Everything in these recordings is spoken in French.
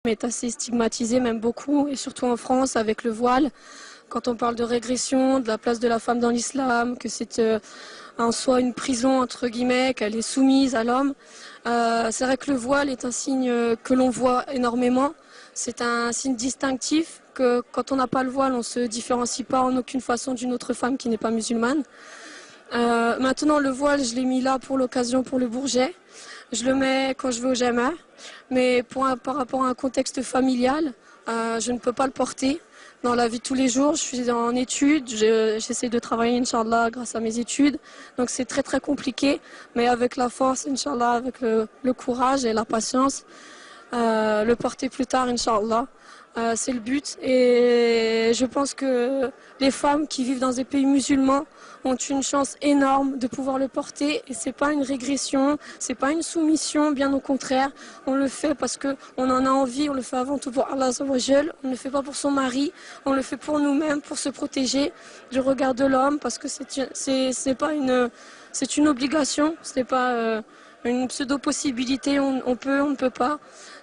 Est assez stigmatisé, même beaucoup, et surtout en France avec le voile. Quand on parle de régression, de la place de la femme dans l'islam, que c'est en soi une prison entre guillemets, qu'elle est soumise à l'homme. C'est vrai que le voile est un signe que l'on voit énormément. C'est un signe distinctif que quand on n'a pas le voile, on ne se différencie pas en aucune façon d'une autre femme qui n'est pas musulmane. Maintenant, le voile, je l'ai mis là pour l'occasion, pour le Bourget. Je le mets quand je vais au Jama, mais par rapport à un contexte familial, je ne peux pas le porter. Dans la vie de tous les jours, je suis en études, j'essaie de travailler, Inch'Allah, grâce à mes études. Donc c'est très très compliqué, mais avec la force, Inch'Allah, avec le courage et la patience, le porter plus tard, Inch'Allah. C'est le but, et je pense que les femmes qui vivent dans des pays musulmans ont une chance énorme de pouvoir le porter, et c'est pas une régression, c'est pas une soumission, bien au contraire, on le fait parce que on en a envie, on le fait avant tout pour Allah Azza wa Jal, on ne le fait pas pour son mari, on le fait pour nous-mêmes, pour se protéger du regard de l'homme, parce que c'est une obligation, c'est pas une pseudo-possibilité, on peut, on ne peut pas.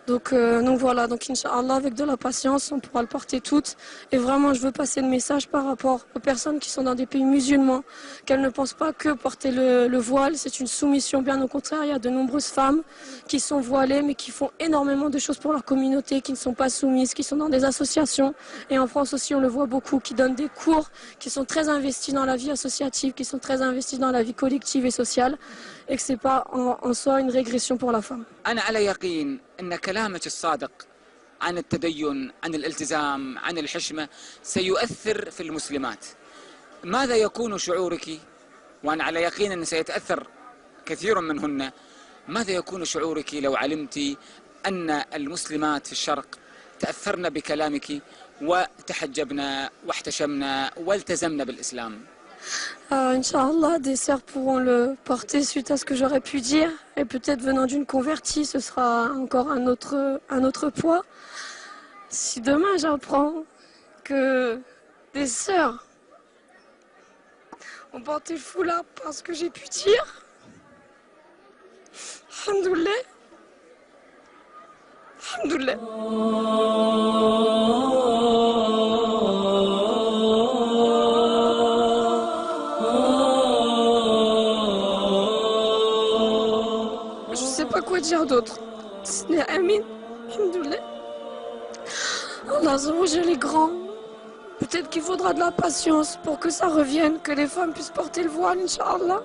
Donc voilà, donc Inch'Allah, avec de la patience, on pourra le porter toutes. Et vraiment, je veux passer le message par rapport aux personnes qui sont dans des pays musulmans, qu'elles ne pensent pas que porter le voile, c'est une soumission. Bien au contraire, il y a de nombreuses femmes qui sont voilées, mais qui font énormément de choses pour leur communauté, qui ne sont pas soumises, qui sont dans des associations. Et en France aussi, on le voit beaucoup, qui donnent des cours, qui sont très investis dans la vie associative, qui sont très investis dans la vie collective et sociale, et que ce n'est pas en soi une régression pour la femme. أن كلامك الصادق عن التدين، عن الالتزام، عن الحشمة سيؤثر في المسلمات. ماذا يكون شعورك؟ وأنا على يقين أن سيتأثر كثير منهن. ماذا يكون شعورك لو علمت أن المسلمات في الشرق تأثرن بكلامك وتحجبن واحتشمن والتزمن بالإسلام؟ Inch'Allah, des sœurs pourront le porter suite à ce que j'aurais pu dire. Et peut-être venant d'une convertie, ce sera encore un autre poids. Si demain j'apprends que des sœurs ont porté le foulard parce que j'ai pu dire, alhamdoulilah, alhamdoulilah. Je sais pas quoi dire d'autre. Amin. Alhamdoulilah. Allah Azza wa Jal est grand. Peut-être qu'il faudra de la patience pour que ça revienne, que les femmes puissent porter le voile, Inch'Allah.